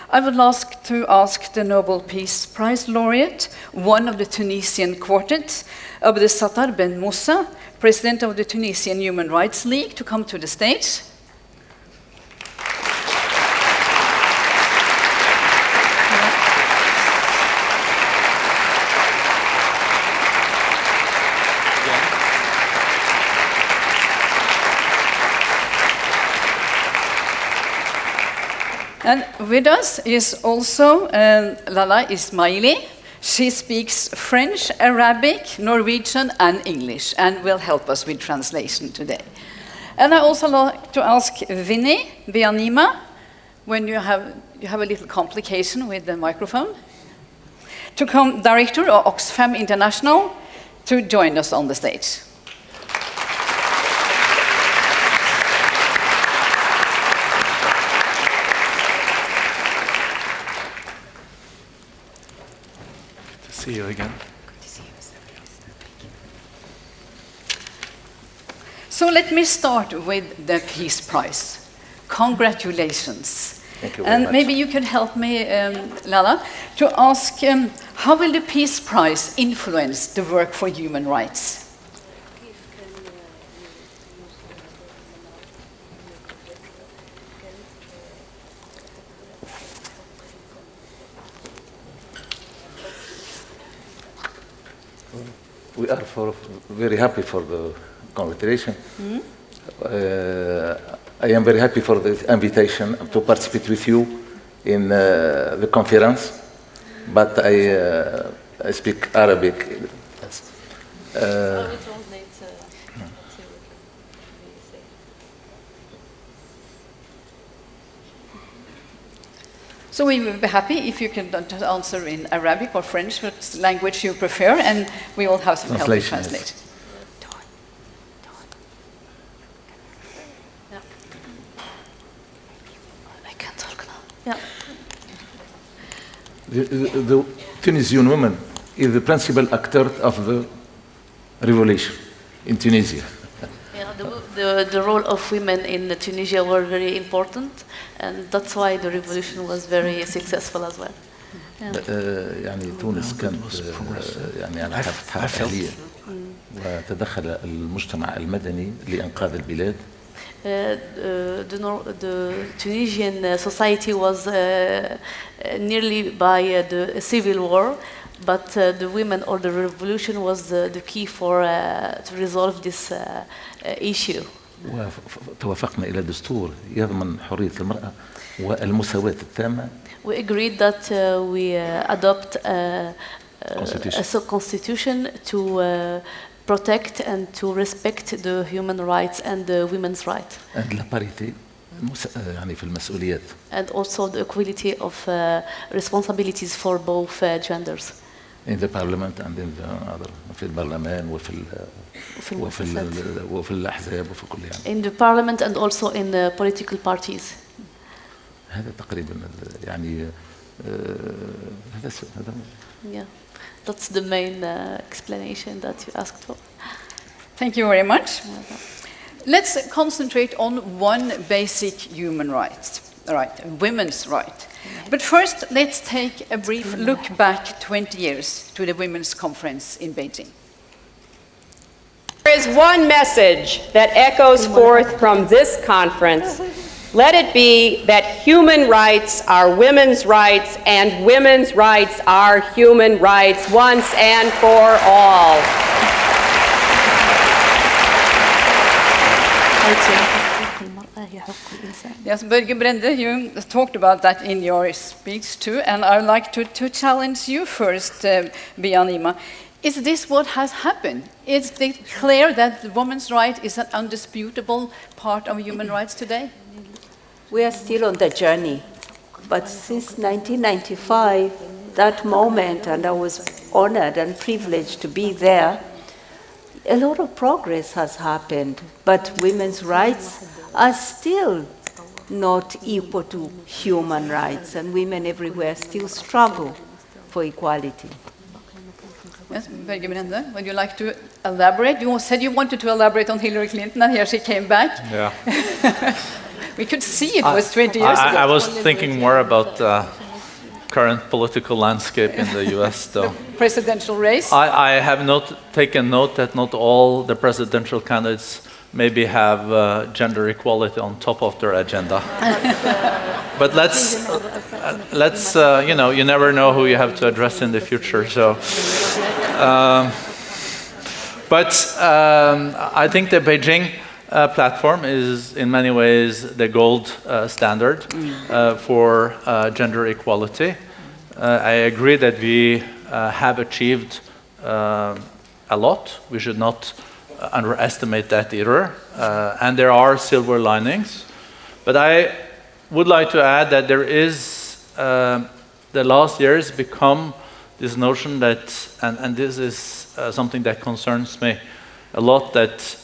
I would like to ask the Nobel Peace Prize laureate, one of the Tunisian quartet, Abdessattar Ben Moussa, president of the Tunisian Human Rights League, to come to the stage. And with us is also Lala Ismaili. She speaks French, Arabic, Norwegian, and English, and will help us with translation today. And I also like to ask Winnie, Byanyima, when you have a little complication with the microphone, to come, director of Oxfam International, to join us on the stage. See you again. So let me start with the Peace Prize. Congratulations. Thank you very much. Maybe you can help me, Lala, to ask how will the Peace Prize influence the work for human rights? We are very happy for the congratulation. I am very happy for the invitation to participate with you in the conference, but I speak Arabic. So we will be happy if you can answer in Arabic or French, which language you prefer, and we will have some help to translate. Yeah. I can talk now. Yeah. The Tunisian woman is the principal actor of the revolution in Tunisia. The role of women in Tunisia were very important, and that's why the revolution was very successful as well. يعني تونس كانت يعني على حافة عالية وتدخل المجتمع المدني لإنقاذ البلاد. The Tunisian society was nearly by the civil war, but the women or the revolution was the key for to resolve this issue. وتوافقنا إلى دستور يضمن حرية المرأة والمساواة التامة. We agreed that we adopt a constitution to protect and to respect the human rights and the women's rights. And la parité يعني في المسؤوليات. And also the equality of responsibilities for both genders. In the parliament and in the other في البرلمان وفي الأحزاب وفي كل يعني. In the parliament and also in the political parties. هذا تقريبا يعني هذا. Yeah, that's the main explanation that you asked for. Thank you very much. Let's concentrate on one basic human right, women's right. But first, let's take a brief look back 20 years to the Women's Conference in Beijing. There is one message that echoes forth from this conference. Let it be that human rights are women's rights and women's rights are human rights once and for all. Yes, Børge, Brende, you talked about that in your speech too, and I would like to challenge you first, Byanyima. Is this what has happened? Is it clear that the woman's right is an undisputable part of human rights today? We are still on the journey, but since 1995, that moment, and I was honored and privileged to be there, a lot of progress has happened, but women's rights are still not equal to human rights, and women everywhere still struggle for equality. Yes, Børge Brende, would you like to elaborate? You said you wanted to elaborate on Hillary Clinton, and here she came back. Yeah. We could see it was 20 years ago. I was thinking more about current political landscape in the US, though. Presidential race. I have taken note that not all the presidential candidates maybe have gender equality on top of their agenda. But let's you know, you never know who you have to address in the future. So, I think the Beijing platform is in many ways the gold standard for gender equality. I agree that we have achieved a lot. We should not underestimate that either. And there are silver linings. But I would like to add that there is, the last years become this notion that, and this is something that concerns me a lot, that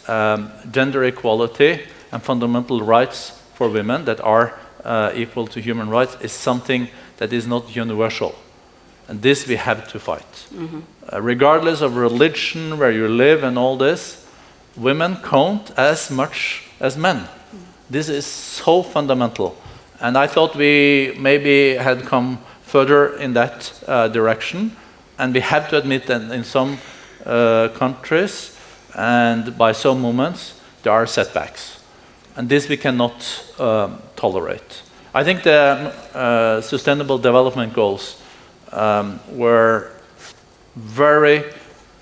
gender equality and fundamental rights for women that are equal to human rights is something that is not universal. And this we have to fight. Regardless of religion, where you live and all this, women count as much as men. This is so fundamental. And I thought we maybe had come further in that direction. And we have to admit that in some countries and by some moments, there are setbacks. And this we cannot tolerate. I think the Sustainable Development Goals were very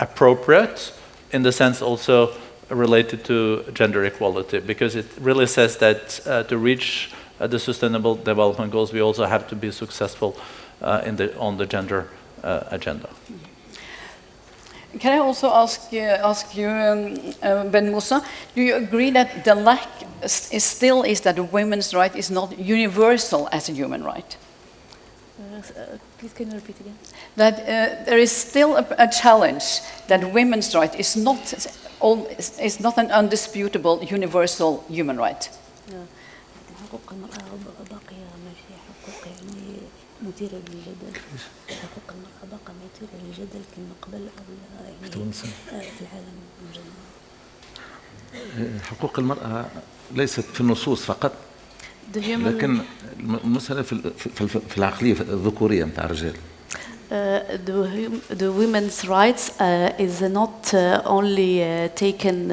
appropriate in the sense also related to gender equality, because it really says that to reach the Sustainable Development Goals, we also have to be successful on the gender agenda. Can I also ask you, Ben Moussa, do you agree that the lack still is that a women's right is not universal as a human right? Please, can you repeat again? That there is still a challenge that women's right is not an undisputable universal human right. حقوق المرأة ليست في النصوص فقط، لكن المسألة في العقلية الذكورية متاع الرجال. The women's rights is not only taken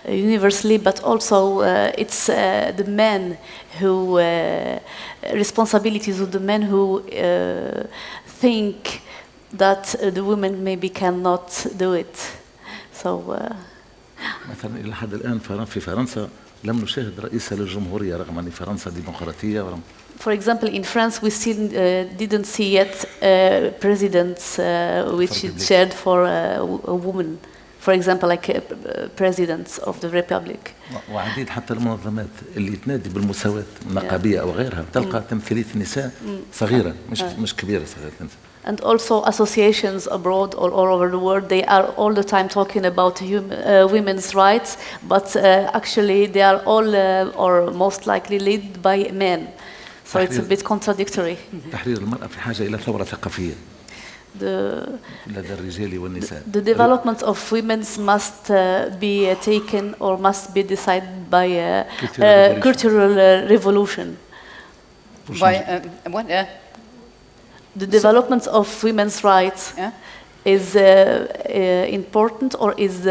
universally, but also it's the men who responsibilities of the men who think that the women maybe cannot do it. So. مثلا إلى حد الآن في فرنسا لم نشاهد رئيسة للجمهورية رغم أن فرنسا ديمقراطية. For example, in France, we still didn't see yet presidents which is chaired for a woman. For example, like presidents of the republic. وعديد حتى المنظمات اللي تنادي بالمساواة النقابية أو غيرها تلقى تمثيلية النساء صغيرة مش كبيرة صغيرة. And also associations abroad all over the world, they are all the time talking about women's rights, but actually they are all or most likely led by men. So it's a bit contradictory. تحرير المرأة في حاجة إلى ثورة ثقافية. لدى الرجال والنساء. The development of women must be taken or must be decided by a cultural revolution. By what? The development of women's rights is important or is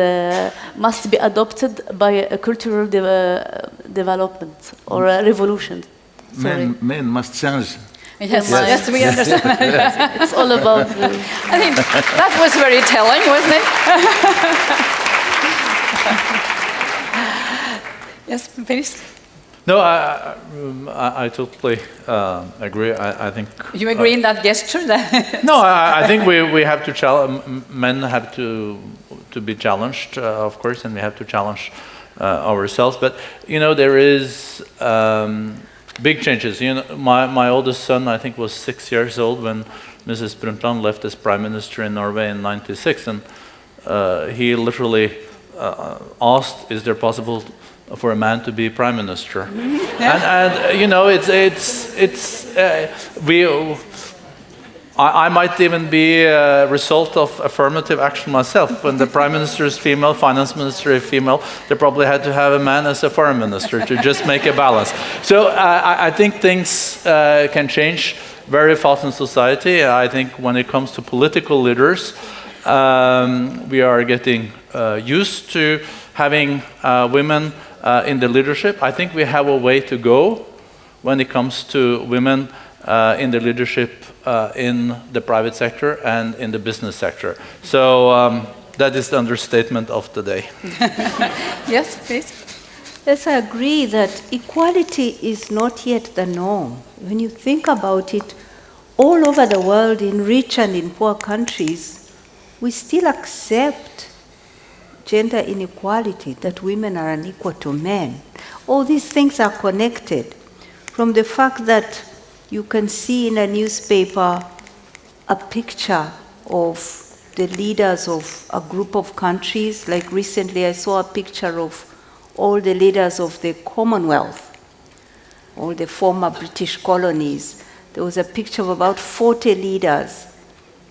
must be adopted by a cultural development or a revolution. Men must change. Yes, we understand. It's all about. I think that was very telling, wasn't it? Yes, please. No, I totally agree. I think you agree in that gesture. No, I think we have to challenge. Men have to be challenged, of course, and we have to challenge ourselves. But you know, there is big changes. You know, my oldest son, I think, was 6 years old when Mrs. Brende left as prime minister in Norway in '96, and he literally asked, "Is there possible for a man to be prime minister?" And you know, I might even be a result of affirmative action myself. When the prime minister is female, finance minister is female, they probably had to have a man as a foreign minister to just make a balance. So I think things can change very fast in society. I think when it comes to political leaders, we are getting used to having women in the leadership. I think we have a way to go when it comes to women in the leadership in the private sector and in the business sector. So that is the understatement of the day. Yes, please. Yes, I agree that equality is not yet the norm. When you think about it, all over the world, in rich and in poor countries, we still accept gender inequality, that women are unequal to men. All these things are connected. From the fact that you can see in a newspaper a picture of the leaders of a group of countries. Like recently I saw a picture of all the leaders of the Commonwealth, all the former British colonies. There was a picture of about 40 leaders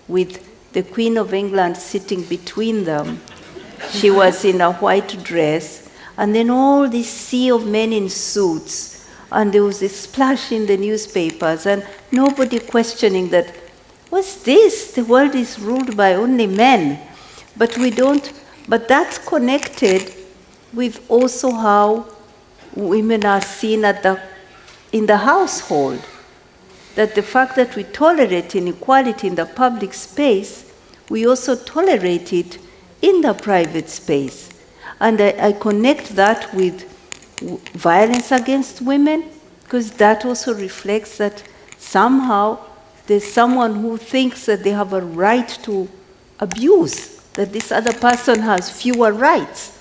with the Queen of England sitting between them. She was in a white dress, and then all this sea of men in suits. And there was a splash in the newspapers, and nobody questioning that, what's this? The world is ruled by only men. But that's connected with also how women are seen in the household. That the fact that we tolerate inequality in the public space, we also tolerate it in the private space. And I connect that with violence against women, because that also reflects that somehow there's someone who thinks that they have a right to abuse, that this other person has fewer rights.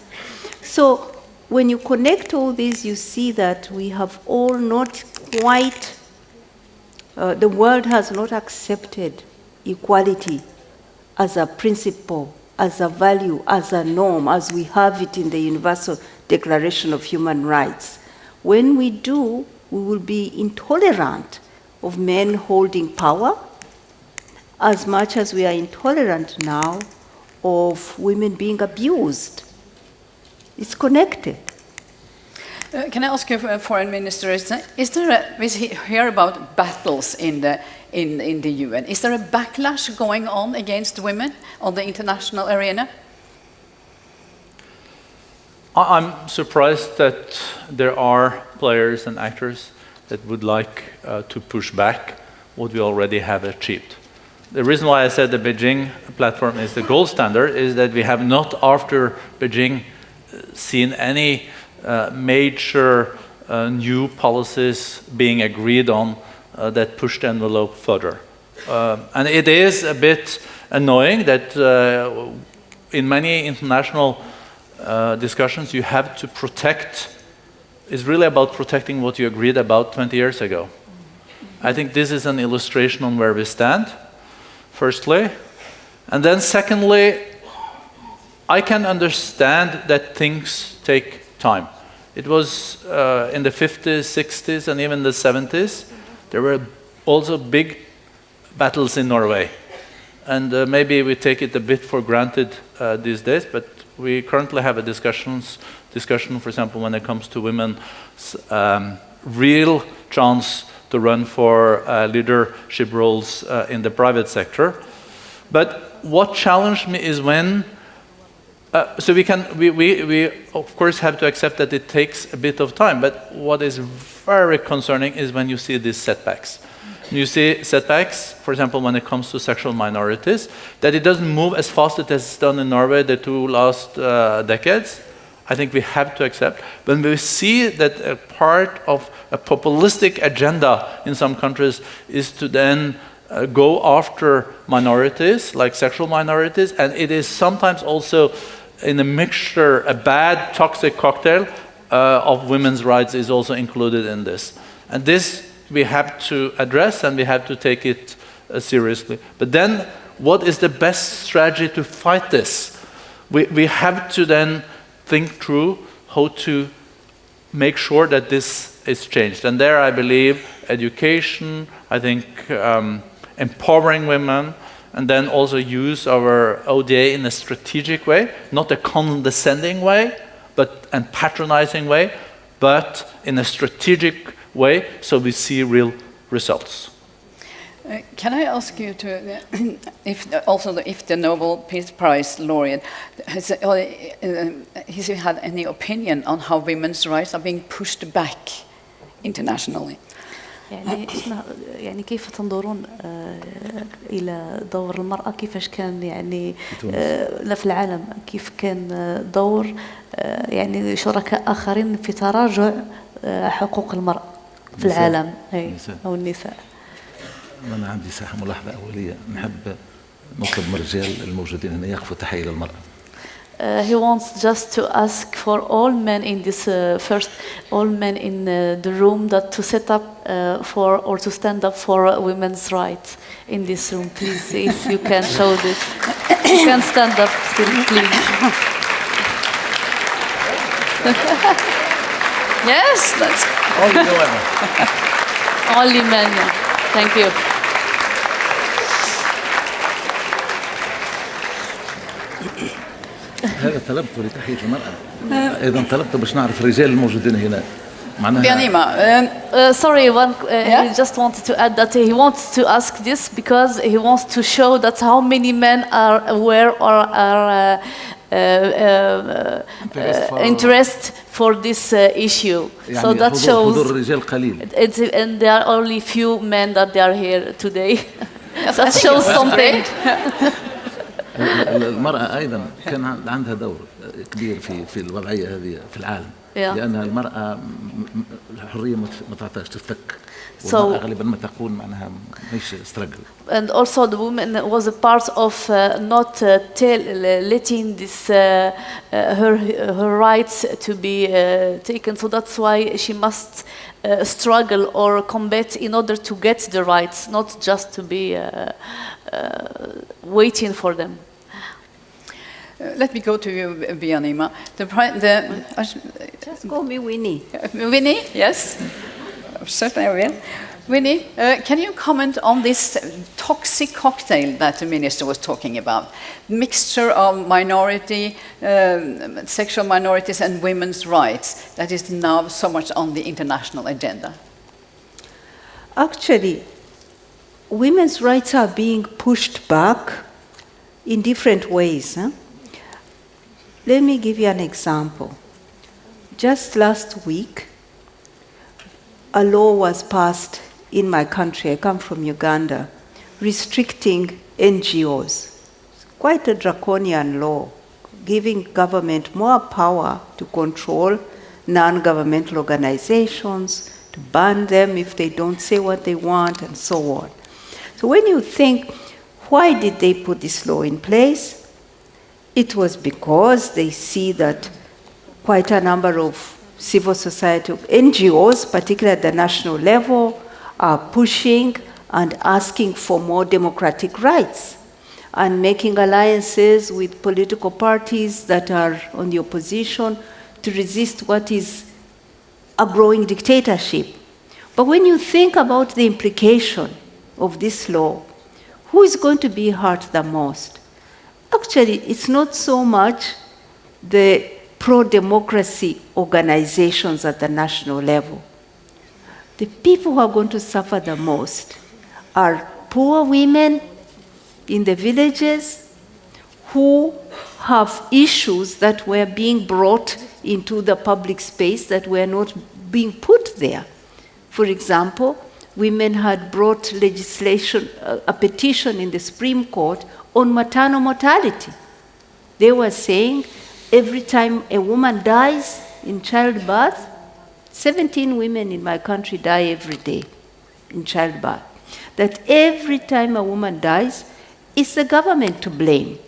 So when you connect all these, you see that we have all not quite, the world has not accepted equality as a principle, as a value, as a norm, as we have it in the Universal Declaration of Human Rights. When we do, we will be intolerant of men holding power as much as we are intolerant now of women being abused. It's connected. Can I ask you, Foreign Minister, we hear about battles in the UN. Is there a backlash going on against women on the international arena? I'm surprised that there are players and actors that would like to push back what we already have achieved. The reason why I said the Beijing platform is the gold standard is that we have not, after Beijing, seen any major new policies being agreed on that push the envelope further. And it is a bit annoying that in many international discussions you have to protect, it's really about protecting what you agreed about 20 years ago. I think this is an illustration on where we stand, firstly. And then secondly, I can understand that things take time. It was in the 50s, 60s, and even the 70s. There were also big battles in Norway. And maybe we take it a bit for granted these days, but we currently have a discussion, for example, when it comes to women's real chance to run for leadership roles in the private sector. But what challenged me is when so we of course have to accept that it takes a bit of time, but what is very concerning is when you see these setbacks. You see setbacks, for example, when it comes to sexual minorities, that it doesn't move as fast as it's done in Norway the two last decades. I think we have to accept. When we see that a part of a populistic agenda in some countries is to then go after minorities, like sexual minorities, and it is sometimes also in a mixture, a bad toxic cocktail of women's rights is also included in this. And this we have to address and we have to take it seriously. But then what is the best strategy to fight this? We have to then think through how to make sure that this is changed. And there I believe education, I think empowering women, and then also use our ODA in a strategic way, not a condescending way, and patronizing way, but in a strategic way, so we see real results. Can I ask you to, if the Nobel Peace Prize laureate has he had any opinion on how women's rights are being pushed back internationally? يعني كيف تنظرون إلى دور المرأة كيفاش كان يعني لا في العالم كيف كان دور يعني شركاء آخرين في تراجع حقوق المرأة في العالم أو النساء. أنا عندي ملاحظة أولية نحب نطلب من الرجال الموجودين هنا يقفوا تحية للمرأة. He wants just to ask for all men in this all men in the room that to set up for or to stand up for women's rights in this room. Please, if you can show this, you can stand up, please. Yes, that's Only women. Only men. Yeah. Thank you. هذا طلبته لتحية المرأة. أيضا طلبته باش نعرف الرجال الموجودين هنا. Byanyima, sorry, he just wanted to add that he wants to ask this because he wants to show that how many men are aware or are interest for this issue. يعني So that shows. حضور الرجال قليل. And there are only few men that they are here today. That shows something. المرأة أيضا كان عندها دور كبير في الوضعية هذه في العالم. لأن المرأة الحرية ما تعطيش تفك. والمرأة غالبا ما تقول معناها مش struggle. And also the woman was a part of not letting this her rights to be taken. So that's why she must struggle or combat in order to get the rights, not just to be waiting for them. Let me go to you, Byanyima. Just call me Winnie. Winnie, yes, certainly I will. Winnie, can you comment on this toxic cocktail that the minister was talking about? Mixture of sexual minorities and women's rights that is now so much on the international agenda. Actually, women's rights are being pushed back in different ways. Let me give you an example. Just last week, a law was passed in my country, I come from Uganda, restricting NGOs. It's quite a draconian law, giving government more power to control non-governmental organizations, to ban them if they don't say what they want, and so on. So when you think, why did they put this law in place? It was because they see that quite a number of civil society NGOs, particularly at the national level, are pushing and asking for more democratic rights and making alliances with political parties that are on the opposition to resist what is a growing dictatorship. But when you think about the implication of this law, who is going to be hurt the most? Actually, it's not so much the pro-democracy organizations at the national level. The people who are going to suffer the most are poor women in the villages who have issues that were being brought into the public space that were not being put there. For example, women had brought legislation, a petition in the Supreme Court on maternal mortality. They were saying every time a woman dies in childbirth, 17 women in my country die every day in childbirth. That every time a woman dies, it's the government to blame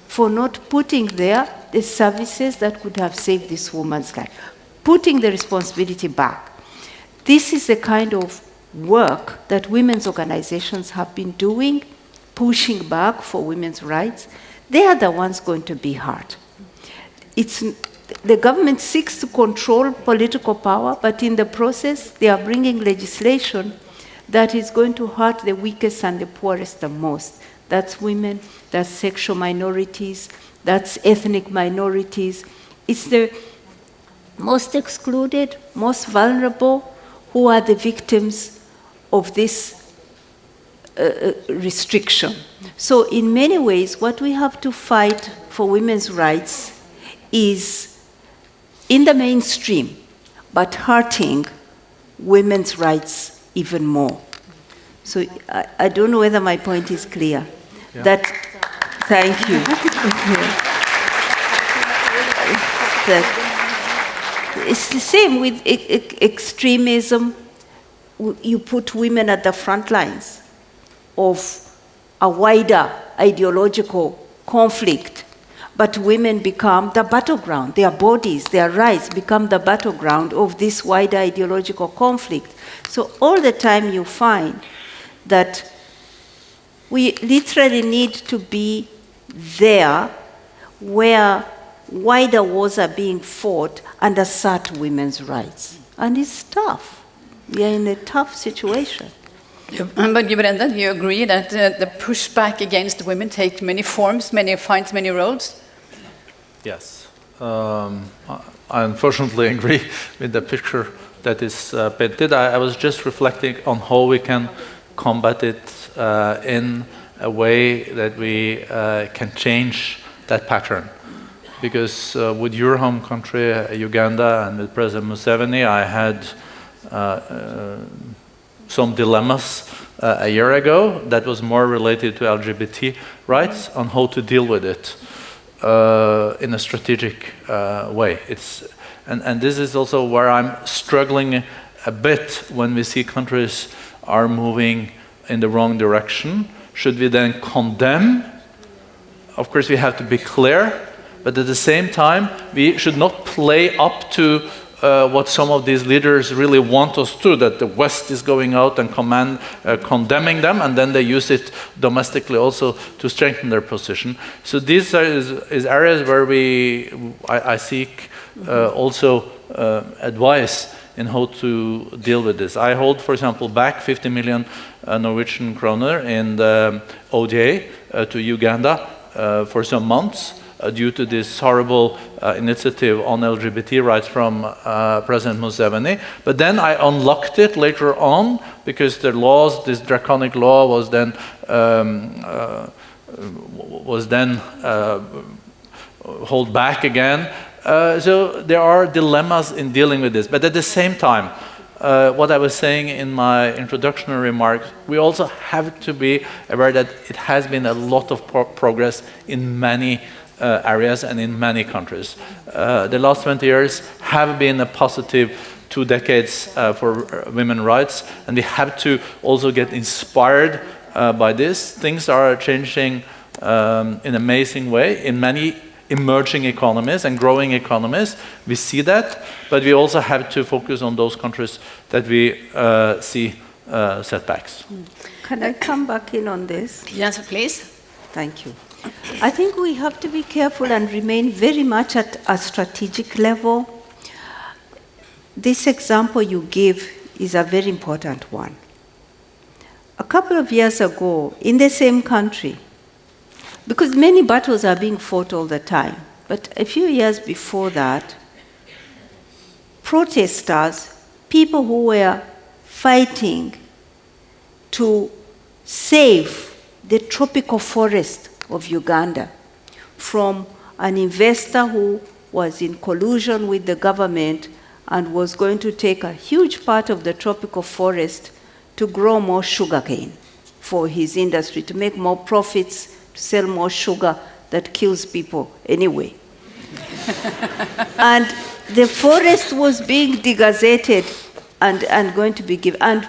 for not putting there the services that could have saved this woman's life, putting the responsibility back. This is the kind of work that women's organizations have been doing, pushing back for women's rights. They are the ones going to be hurt. The government seeks to control political power, but in the process, they are bringing legislation that is going to hurt the weakest and the poorest the most. That's women, that's sexual minorities, that's ethnic minorities. It's the most excluded, most vulnerable, who are the victims of this restriction. So in many ways, what we have to fight for women's rights is in the mainstream, but hurting women's rights even more. So I don't know whether my point is clear. Yeah. Thank you. It's the same with extremism. You put women at the front lines of a wider ideological conflict, but women become the battleground. Their bodies, their rights become the battleground of this wider ideological conflict. So all the time you find that we literally need to be there where wider wars are being fought and assert women's rights. And it's tough. We are in a tough situation. But Brende, do you agree that the pushback against women takes many forms, finds many roles? Yes. I unfortunately agree with the picture that is painted. I was just reflecting on how we can combat it in a way that we can change that pattern. Because with your home country, Uganda, and with President Museveni, I had some dilemmas a year ago that was more related to LGBT rights on how to deal with it in a strategic way. And this is also where I'm struggling a bit when we see countries are moving in the wrong direction. Should we then condemn? Of course, we have to be clear, but at the same time, we should not play up to what some of these leaders really want us to, that the West is going out and condemning them, and then they use it domestically also to strengthen their position. So these is areas where I seek also advice in how to deal with this. I hold, for example, back 50 million Norwegian kroner in the ODA to Uganda for some months, due to this horrible initiative on LGBT rights from President Museveni. But then I unlocked it later on because the laws, this draconic law, was then held back again. So there are dilemmas in dealing with this. But at the same time, what I was saying in my introductory remarks, we also have to be aware that it has been a lot of progress in many areas and in many countries. The last 20 years have been a positive 2 decades for women's rights, and we have to also get inspired by this. Things are changing in an amazing way in many emerging economies and growing economies. We see that, but we also have to focus on those countries that we see setbacks. Can I come back in on this? Yes, please. Thank you. I think we have to be careful and remain very much at a strategic level. This example you give is a very important one. A couple of years ago, in the same country, because many battles are being fought all the time, but a few years before that, protesters, people who were fighting to save the tropical forest of Uganda from an investor who was in collusion with the government and was going to take a huge part of the tropical forest to grow more sugarcane for his industry, to make more profits, to sell more sugar that kills people anyway. And the forest was being degazetted and going to be given. And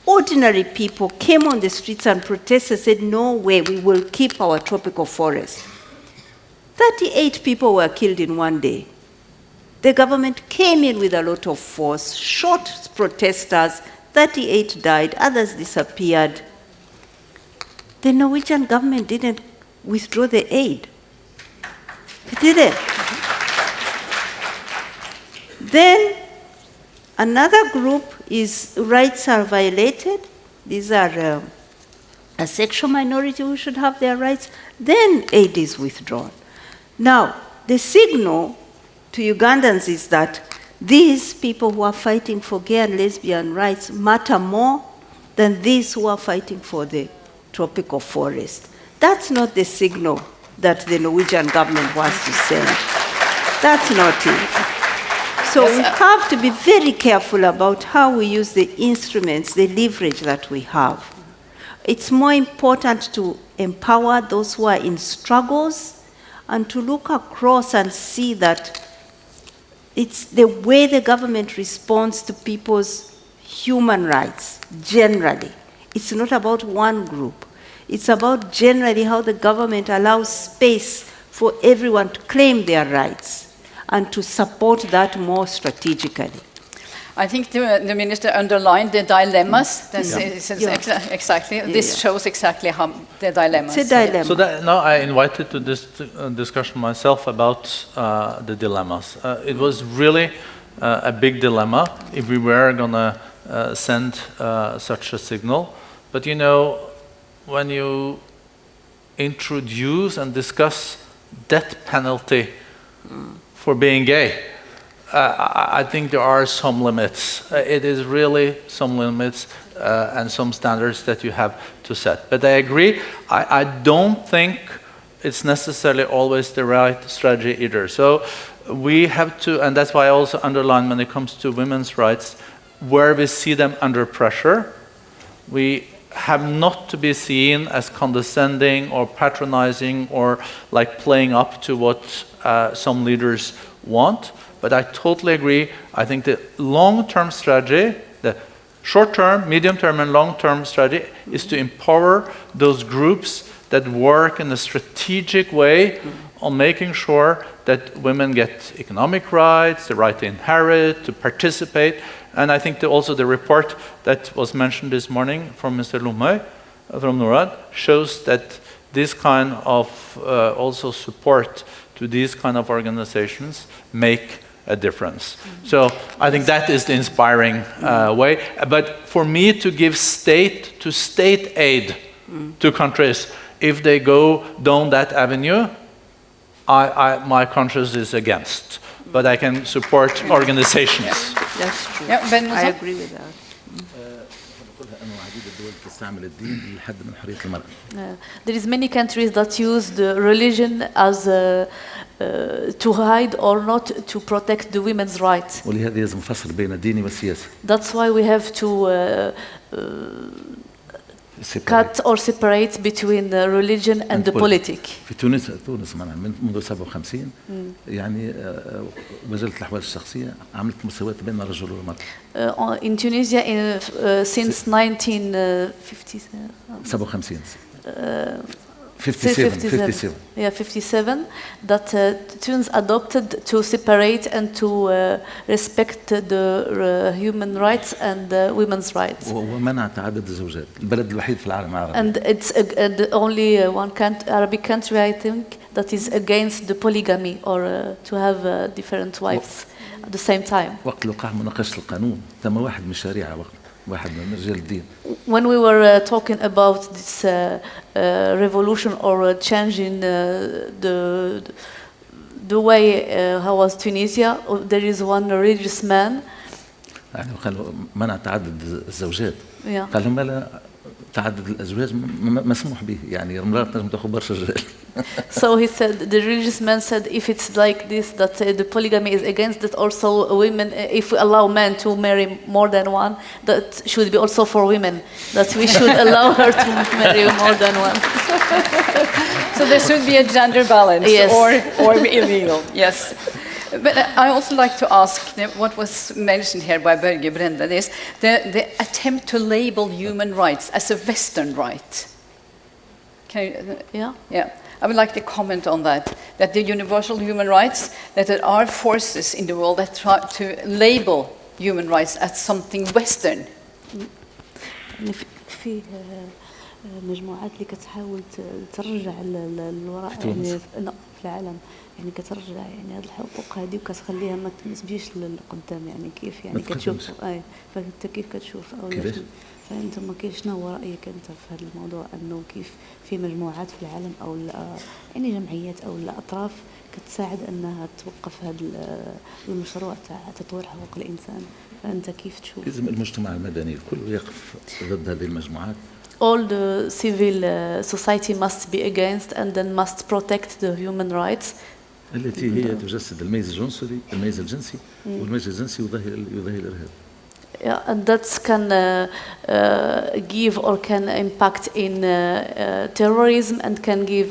ordinary people came on the streets and protested, said, no way, we will keep our tropical forest. 38 people were killed in one day. The government came in with a lot of force, shot protesters, 38 died, others disappeared. The Norwegian government didn't withdraw the aid. It didn't. Then another group is rights are violated, these are a sexual minority who should have their rights, then aid is withdrawn. Now, the signal to Ugandans is that these people who are fighting for gay and lesbian rights matter more than these who are fighting for the tropical forest. That's not the signal that the Norwegian government wants to send. That's not it. So we have to be very careful about how we use the instruments, the leverage that we have. It's more important to empower those who are in struggles and to look across and see that it's the way the government responds to people's human rights, generally. It's not about one group. It's about generally how the government allows space for everyone to claim their rights and to support that more strategically. I think the minister underlined the dilemmas. Exactly. This shows exactly how the dilemmas. It's a dilemma. So now I invited to this discussion myself about the dilemmas. It was really a big dilemma if we were going to send such a signal. But you know, when you introduce and discuss death penalty for being gay, I think there are some limits. It is really some limits and some standards that you have to set. But I agree, I don't think it's necessarily always the right strategy either. So we have to, and that's why I also underline when it comes to women's rights, where we see them under pressure, we have not to be seen as condescending or patronizing or like playing up to what some leaders want. But I totally agree. I think the long-term strategy, the short-term, medium-term, and long-term strategy is to empower those groups that work in a strategic way on making sure that women get economic rights, the right to inherit, to participate. And I think also the report that was mentioned this morning from Mr. Lumøy, from Norad, shows that this kind of also support to these kind of organizations make a difference. So I think that is the inspiring way. But for me to give state-to-state aid to countries, if they go down that avenue, my conscience is against. But I can support organizations. That's true. Yeah, Ben Moussa? I agree with that. There is many countries that use the religion as to hide or not to protect the women's rights. ولهذا لازم نفصل بين الديني والسياسي. That's why we have to cut or separate between the religion and the politics. في تونس منذ 57 يعني وزارة الأحوال الشخصية عملت مساواة بين الرجل والمرأة. In Tunisia, since 1957. 57. Yeah, 57. That Tunis adopted to separate and to respect the human rights and women's rights. ومنع تعدد الزوجات. البلد الوحيد في العالم العربي. And it's the only one Arabic country, I think, that is against the polygamy or to have different wives at the same time. وقت وقع مناقشة القانون تم واحد من الشريعة واحد من رجال الدين. When we were talking about this revolution or change in the way how was Tunisia, there is one religious man. يعني قالوا منع تعدد الزوجات. Yeah. قال لهم لا تعدد الأزواج مسموح به يعني المرأة تنجم تاخذ برشا رجال. So he said, the religious man said, if it's like this, that the polygamy is against it, also women, if we allow men to marry more than one, that should be also for women, that we should allow her to marry more than one. So there should be a gender balance, yes. or illegal, yes. But I also like to ask what was mentioned here by Børge Brende, is the attempt to label human rights as a Western right. Can you, yeah. I would like to comment on that the universal human rights, that there are forces in the world that try to label human rights as something Western. مجموعات اللي كتحاول ترجع الوراء يعني لا في العالم يعني كترجع يعني هذه الحقوق هذه وكتخليها ما تجيش للقدام يعني كيف يعني كتشوف فانت كيف كتشوف او فانت ما كاين شنو هو رايك انت في هذا الموضوع انه كيف في مجموعات في العالم او يعني جمعيات او الاطراف كتساعد انها توقف هذا المشروع تاع تطوير حقوق الانسان فانت كيف تشوف؟ لازم المجتمع المدني الكل يقف ضد هذه المجموعات. All the civil society must be against and then must protect the human rights. التي هي تجسد الميز الجنسي والميز الجنسي يضاهي الإرهاب. Yeah, and that can give or can impact in terrorism and can give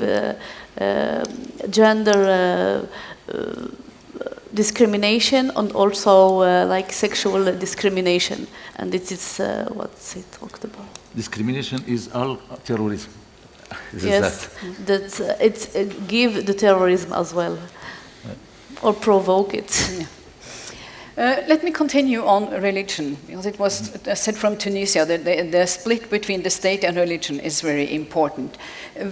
gender discrimination and also like sexual discrimination, and it is what's it talked about. Discrimination is all terrorism. Yes, that it give the terrorism as well, or provoke it. Yeah. Let me continue on religion, because it was said from Tunisia that the split between the state and religion is very important.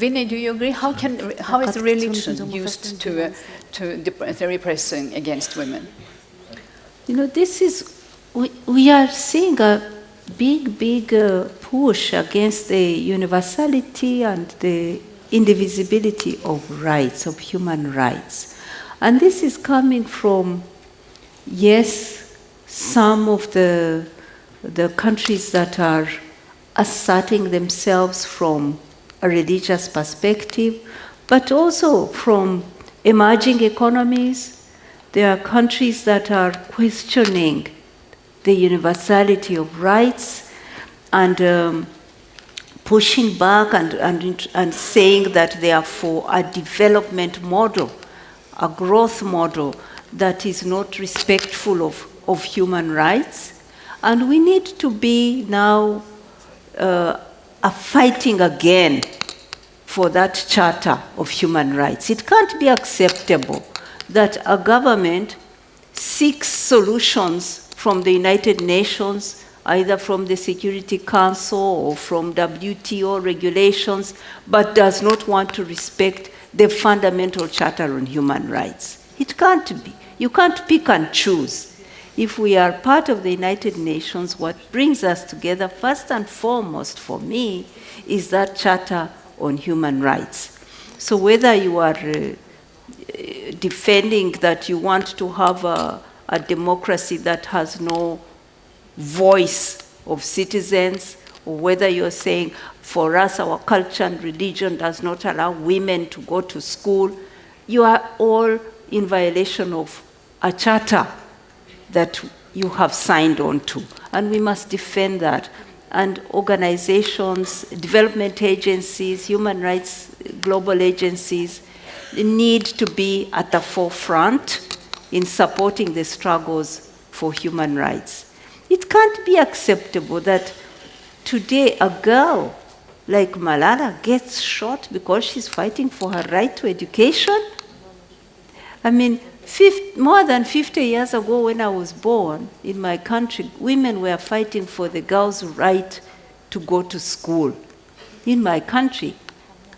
Winnie, do you agree? How is religion used to the repressing against women? You know, this is we are seeing a big push against the universality and the indivisibility of rights, of human rights, and this is coming from. Yes, some of the countries that are asserting themselves from a religious perspective, but also from emerging economies. There are countries that are questioning the universality of rights and pushing back and saying that they are for a development model, a growth model, that is not respectful of human rights. And we need to be now fighting again for that charter of human rights. It can't be acceptable that a government seeks solutions from the United Nations, either from the Security Council or from WTO regulations, but does not want to respect the fundamental charter on human rights. It can't be. You can't pick and choose. If we are part of the United Nations, what brings us together, first and foremost for me, is that Charter on Human Rights. So whether you are defending that you want to have a democracy that has no voice of citizens, or whether you're saying, for us, our culture and religion does not allow women to go to school, you are all in violation of a charter that you have signed on to. And we must defend that. And organizations, development agencies, human rights global agencies need to be at the forefront in supporting the struggles for human rights. It can't be acceptable that today a girl like Malala gets shot because she's fighting for her right to education. I mean, more than 50 years ago when I was born in my country, women were fighting for the girls' right to go to school. In my country,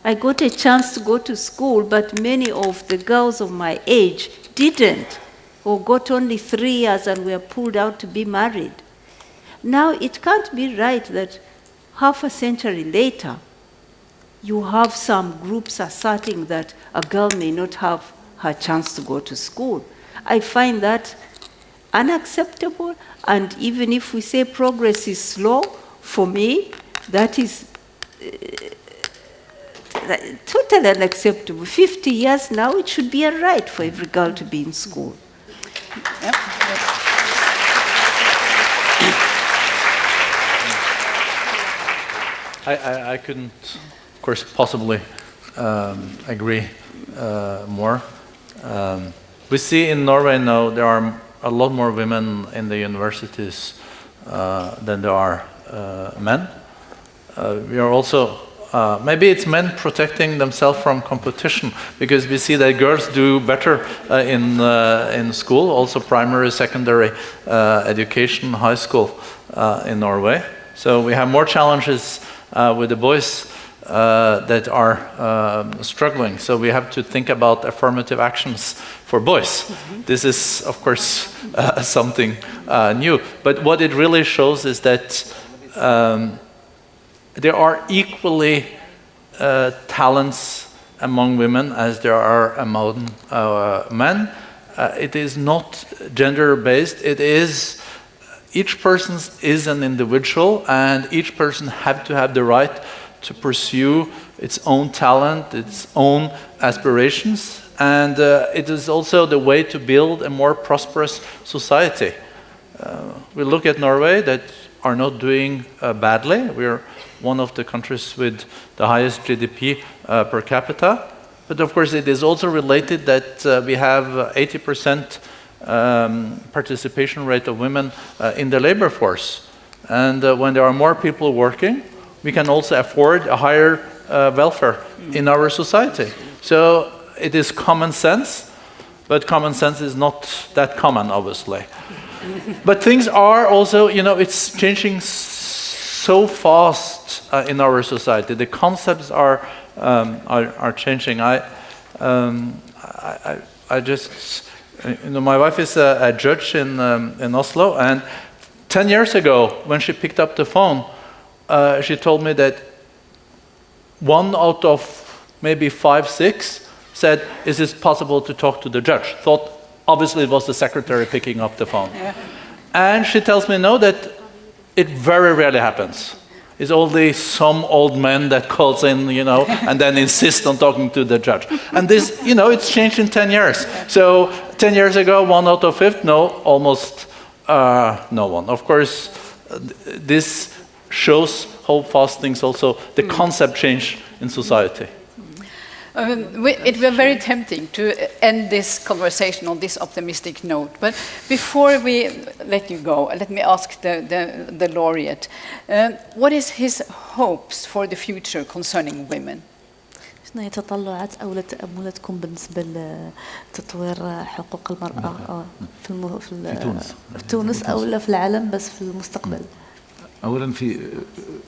I got a chance to go to school, but many of the girls of my age didn't, or got only 3 years and were pulled out to be married. Now, it can't be right that half a century later, you have some groups asserting that a girl may not have her chance to go to school. I find that unacceptable, and even if we say progress is slow, for me, that is totally unacceptable. 50 years now, it should be a right for every girl to be in school. Yep. I couldn't, of course, possibly agree more. We see in Norway now there are a lot more women in the universities than there are men. We are also, maybe it's men protecting themselves from competition, because we see that girls do better in school, also primary, secondary education, high school in Norway. So we have more challenges with the boys that are struggling. So we have to think about affirmative actions for boys. This is, of course, something new. But what it really shows is that there are equally talents among women as there are among men. It is not gender-based. It is each person is an individual, and each person have to have the right to pursue its own talent, its own aspirations, and it is also the way to build a more prosperous society. We look at Norway that are not doing badly. We're one of the countries with the highest GDP per capita, but of course it is also related that we have 80% participation rate of women in the labor force, and when there are more people working, we can also afford a higher welfare in our society. So it is common sense, but common sense is not that common, obviously. But things are also, it's changing so fast in our society. The concepts are changing. I just, my wife is a judge in Oslo, and 10 years ago, when she picked up the phone, she told me that 1 out of maybe 5, 6 said, "Is it possible to talk to the judge?" Thought obviously it was the secretary picking up the phone. Yeah. And she tells me no, that it very rarely happens. It's only some old man that calls in, and then insists on talking to the judge. And this, it's changed in 10 years. So 10 years ago, 1 out of 5, no, almost no one. Of course, this shows how fast things also, the concept change in society. It was very tempting to end this conversation on this optimistic note, but before we let you go, let me ask the laureate, what is his hopes for the future concerning women? شنو هي تطلعات أو تأملاتكم بالنسبة لتطوير حقوق المرأة في تونس أو في العالم بس في المستقبل؟ أولاً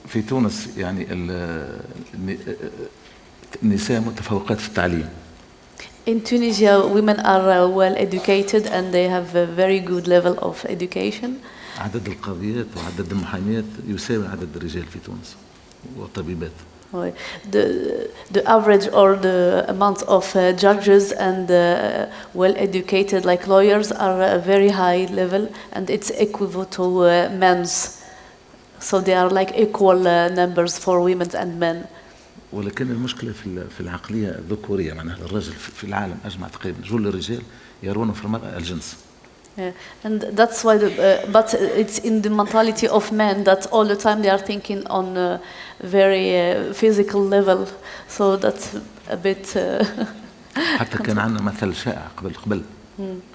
في تونس يعني النساء متفوقات في التعليم. In Tunisia, women are well educated and they have a very good level of education. عدد القاضيات وعدد المحاميات يساوي عدد الرجال في تونس والطبيبات. The average or the amount of judges and well educated like lawyers are a very high level, and it's equivalent to men's. So they are like equal numbers for women and men. ولكن المشكلة في العقلية الذكورية، معناها الرجل في العالم أجمع تقريبا جل الرجال يرون في المرأة الجنس. And that's why, but it's in the mentality of men that all the time they are thinking on a very physical level. So that's a bit. حتى كان عندنا مثل شائع قبل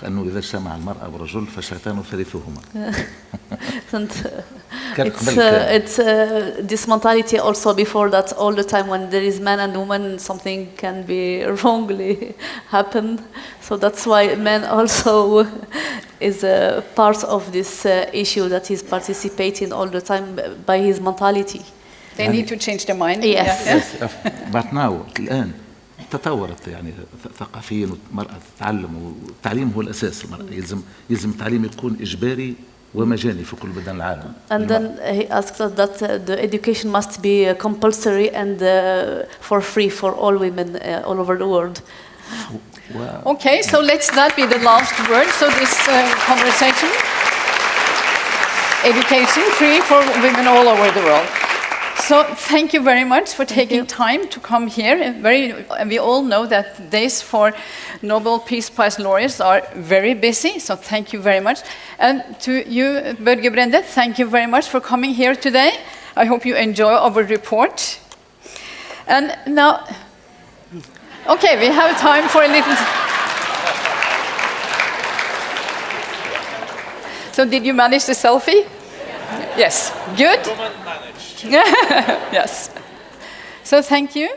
كأنه إذا اجتمع المرأة والرجل فالشيطان ثالثهما. It's this mentality also before that all the time when there is man and woman something can be wrongly happen. So that's why man also is a part of this issue that he's participating all the time by his mentality. They need to change their mind. Yes. But now الآن تطورت يعني ثقافيا المرأة تتعلم، والتعليم هو الأساس. المرأة يلزم التعليم يكون إجباري ومجاني في كل بلدان العالم. And then he asked us that the education must be compulsory and for free for all women all over the world. Wow. Okay, so let's that be the last word. So this conversation, education free for women all over the world. So thank you very much for taking time to come here. We all know that days for Nobel Peace Prize laureates are very busy, so thank you very much. And to you, Børge, Brende, thank you very much for coming here today. I hope you enjoy our report. And now, okay, we have time for a little... So did you manage the selfie? Yes, good. Yes. So thank you.